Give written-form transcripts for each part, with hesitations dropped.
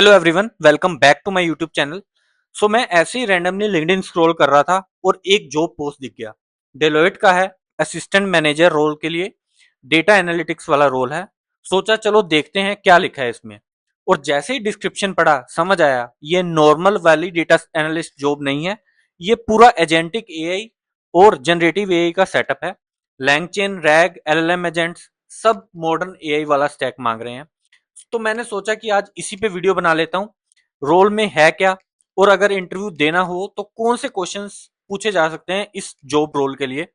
Hello everyone, welcome back to my YouTube channel. मैं ऐसे ही randomly LinkedIn scroll कर रहा था और एक जॉब पोस्ट दिख गया। डेलोइट का है, असिस्टेंट मैनेजर रोल के लिए, डेटा एनालिटिक्स वाला रोल है। सोचा चलो देखते हैं क्या लिखा है इसमें। और जैसे ही डिस्क्रिप्शन पढ़ा समझ आया ये नॉर्मल वाली डेटा एनालिस्ट जॉब नहीं है। ये पूरा एजेंटिक एआई और जनरेटिव एआई का सेटअप है। लैंगचेन, रैग, एलएलएम एजेंट्स, सब मॉडर्न एआई वाला स्टैक मांग रहे हैं। तो मैंने सोचा कि आज इसी पे वीडियो बना लेता हूँ। रोल में है क्या, और अगर इंटरव्यू देना हो तो कौन से क्वेश्चंस पूछे जा सकते हैं इस जॉब रोल के लिए।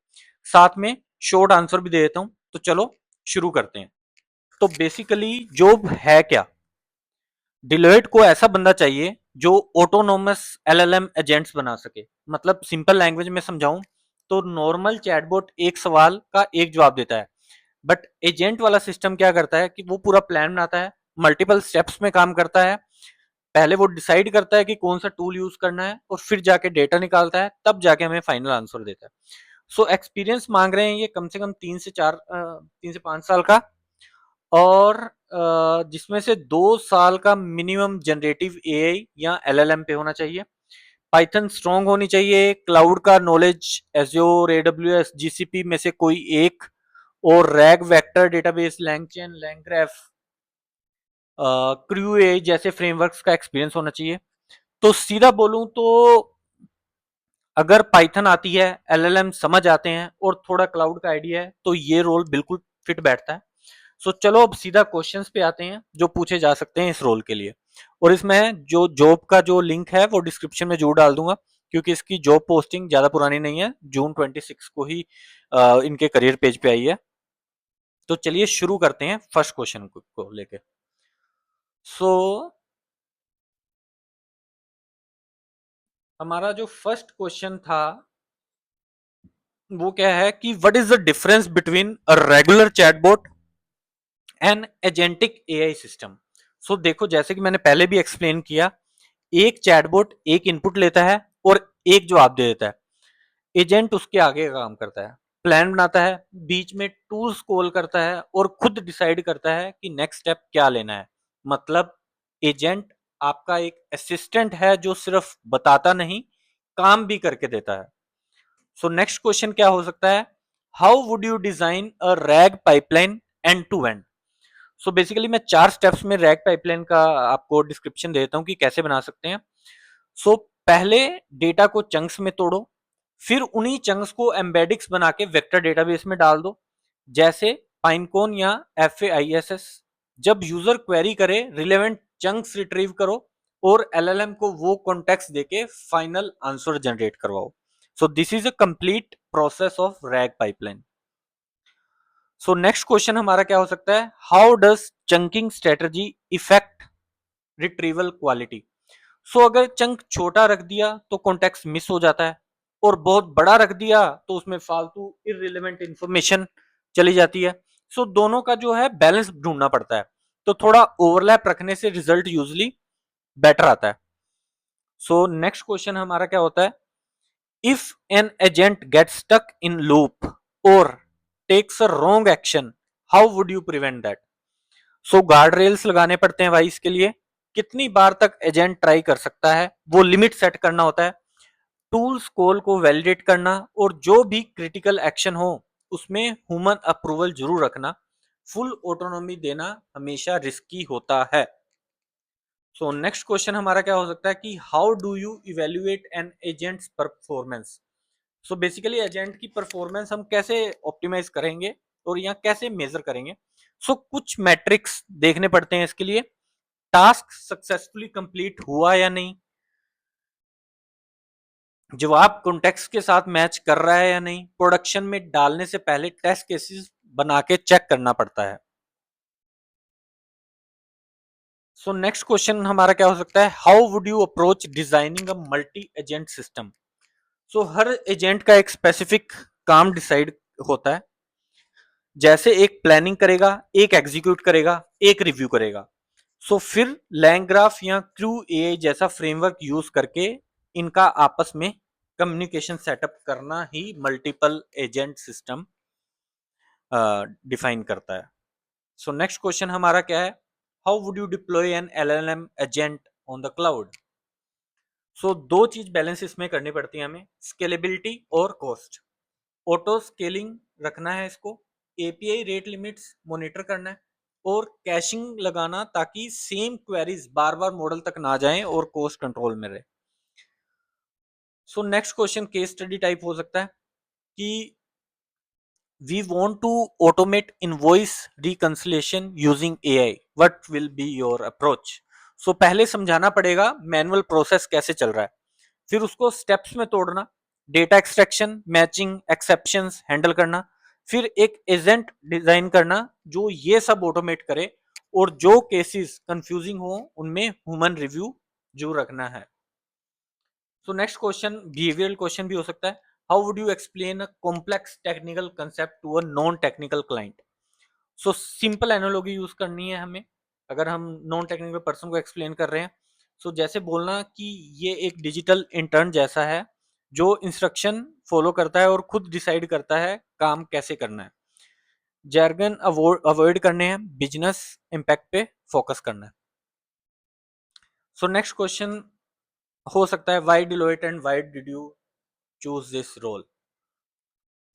साथ में शॉर्ट आंसर भी दे देता हूँ। तो चलो शुरू करते हैं। तो बेसिकली जॉब है क्या। डिलोइट को ऐसा बंदा चाहिए जो ऑटोनोमस एलएलएम एजेंट्स बना सके। मतलब सिंपल लैंग्वेज में समझाऊं तो नॉर्मल चैटबॉट एक सवाल का एक जवाब देता है, बट एजेंट वाला सिस्टम क्या करता है कि वो पूरा प्लान बनाता है, मल्टीपल स्टेप्स में काम करता है। पहले वो डिसाइड करता है कि कौन सा टूल यूज करना है और फिर जाके डेटा निकालता है, तब जाके हमें फाइनल आंसर देता है। एक्सपीरियंस मांग रहे हैं ये कम से कम 3 से 5 साल का, और जिसमें से 2 साल का मिनिमम जनरेटिव एआई या एलएलएम पे होना चाहिए। पाइथन स्ट्रांग होनी चाहिए। क्लाउड का नॉलेज, एज्योर, एडब्ल्यूएस, जीसीपी में से कोई एक, और RAG, vector database, LangChain, LangGraph, Crew A जैसे फ्रेमवर्क्स का एक्सपीरियंस होना चाहिए। तो सीधा बोलूं तो अगर पाइथन आती है, एलएलएम समझ आते हैं और थोड़ा क्लाउड का आइडिया है तो ये रोल बिल्कुल फिट बैठता है। चलो अब सीधा क्वेश्चंस पे आते हैं जो पूछे जा सकते हैं इस रोल के लिए। और इसमें जो जॉब का जो लिंक है वो डिस्क्रिप्शन में जरूर डाल दूंगा, क्योंकि इसकी जॉब पोस्टिंग ज्यादा पुरानी नहीं है, जून 26 को ही इनके करियर पेज पे आई है। तो चलिए शुरू करते हैं फर्स्ट क्वेश्चन को लेके। सो हमारा जो फर्स्ट क्वेश्चन था वो क्या है कि what is the difference between a regular chatbot and agentic AI system. देखो, जैसे कि मैंने पहले भी एक्सप्लेन किया, एक चैटबॉट एक इनपुट लेता है और एक जवाब दे देता है। एजेंट उसके आगे का काम करता है, प्लान बनाता है, बीच में टूल्स कॉल करता है और खुद डिसाइड करता है कि नेक्स्ट स्टेप क्या लेना है। मतलब एजेंट आपका एक असिस्टेंट है जो सिर्फ बताता नहीं, काम भी करके देता है। नेक्स्ट क्वेश्चन क्या हो सकता है, how would you design a RAG pipeline end to end. Basically मैं 4 स्टेप्स में रैग पाइपलाइन का आपको डिस्क्रिप्शन देता हूं कि कैसे बना सकते हैं। पहले डेटा को चंक्स में तोड़ो, फिर उन्हीं चंक्स को एम्बेडिक्स बना के वेक्टर डेटाबेस में डाल दो, जैसे पाइनकोन या FAISS। जब यूजर क्वेरी करे, रिलेवेंट चंक्स रिट्रीव करो और LLM को वो कॉन्टेक्स्ट देके फाइनल आंसर जनरेट करवाओ। This is a complete process of rag pipeline. Next question हमारा क्या हो सकता है, how does chunking strategy effect retrieval quality. अगर चंक छोटा रख दिया तो कॉन्टेक्स्ट मिस हो जाता है, और बहुत बड़ा रख दिया तो उसमें फालतू इररिलेवेंट इंफॉर्मेशन चली जाती है। दोनों का जो है बैलेंस ढूंढना पड़ता है। तो थोड़ा ओवरलैप रखने से रिजल्ट यूजली बेटर आता है। नेक्स्ट क्वेश्चन हमारा क्या होता है, if an agent get stuck in loop और takes a wrong action, how would you prevent that. Guard rails लगाने पड़ते हैं भाई इसके लिए। कितनी बार तक एजेंट ट्राई कर सकता है वो लिमिट सेट करना होता है। टूल्स कॉल को वैलिडेट करना, और जो भी क्रिटिकल एक्शन हो उसमें ह्यूमन अप्रूवल जरूर रखना। फुल ऑटोनॉमी देना हमेशा रिस्की होता है। नेक्स्ट क्वेश्चन हमारा क्या हो सकता है कि how do you evaluate an agent's performance. Basically agent की परफॉर्मेंस हम कैसे ऑप्टिमाइज करेंगे और यहाँ कैसे मेजर करेंगे। कुछ मैट्रिक्स देखने पड़ते हैं इसके लिए। टास्क सक्सेसफुली कंप्लीट हुआ या नहीं, जवाब कॉन्टेक्स्ट के साथ मैच कर रहा है या नहीं, प्रोडक्शन में डालने से पहले टेस्ट केसेस बना के चेक करना पड़ता है। नेक्स्ट क्वेश्चन हमारा क्या हो सकता है, how would you approach designing a multi agent system. Her agent का एक स्पेसिफिक काम डिसाइड होता है, जैसे एक प्लानिंग करेगा, एक एग्जीक्यूट करेगा, एक रिव्यू करेगा। फिर लैंग्राफ या क्रू एआई जैसा फ्रेमवर्क यूज करके इनका आपस में कम्युनिकेशन सेटअप करना ही मल्टीपल एजेंट सिस्टम डिफाइन करता है। नेक्स्ट क्वेश्चन हमारा क्या है, how would you deploy an LLM agent on the cloud? So दो चीज बैलेंस इसमें करनी पड़ती है हमें, स्केलेबिलिटी और कॉस्ट। ऑटो स्केलिंग रखना है इसको, एपीआई रेट लिमिट्स मॉनिटर करना है, और कैशिंग लगाना ताकि सेम क्वेरीज बार बार मॉडल तक ना जाएं और कॉस्ट कंट्रोल में रहे। सो next question case study type हो सकता है कि we want to automate invoice reconciliation using AI, what will be your approach? So पहले समझाना पड़ेगा मैनुअल प्रोसेस कैसे चल रहा है, फिर उसको स्टेप्स में तोड़ना, data extraction, matching, exceptions handle करना, फिर एक एजेंट डिजाइन करना जो ये सब ऑटोमेट करे, और जो केसेस कंफ्यूजिंग हो उनमें ह्यूमन रिव्यू जरूर रखना है। So next question behavioural question भी हो सकता है, how would you explain a complex technical concept to a non technical client? So simple analogy use करनी है हमें अगर हम नॉन टेक्निकल पर्सन को एक्सप्लेन कर रहे हैं। सो जैसे बोलना कि ये एक डिजिटल इंटर्न जैसा है जो इंस्ट्रक्शन फॉलो करता है और खुद डिसाइड करता है काम कैसे करना है। जैर्गन अवॉइड करने हैं, बिजनेस इम्पैक्ट पे फोकस करना है। सो नेक्स्ट क्वेश्चन हो सकता है, why Deloitte and why did you choose this role?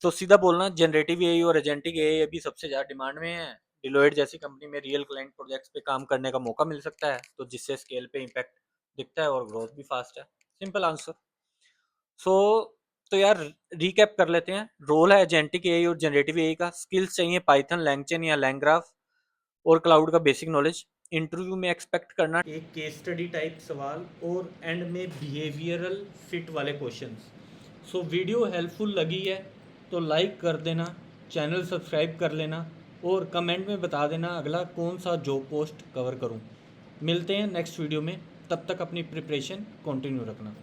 तो सीधा बोलना, जनरेटिव एआई और एजेंटिक एआई अभी सबसे ज़्यादा डिमांड में है। डिलोइट जैसी कंपनी में रियल क्लाइंट प्रोजेक्ट्स पे काम करने का मौका मिल सकता है, तो जिससे स्केल पे इम्पैक्ट दिखता है और ग्रोथ भी फास्ट है। Simple answer. सो तो यार रिकैप कर लेते हैं, रोल है एजेंटिक एआई और जनरेटिव एआई का, स्किल्स चाहिए पाइथन, लैंगचेन या लैंग्राफ, और क्लाउड का बेसिक नॉलेज। इंटरव्यू में एक्सपेक्ट करना एक केस स्टडी टाइप सवाल और एंड में बिहेवियरल फिट वाले क्वेश्चंस। सो वीडियो हेल्पफुल लगी है तो लाइक कर देना, चैनल सब्सक्राइब कर लेना, और कमेंट में बता देना अगला कौन सा जॉब पोस्ट कवर करूं। मिलते हैं नेक्स्ट वीडियो में, तब तक अपनी प्रिपरेशन कंटिन्यू रखना।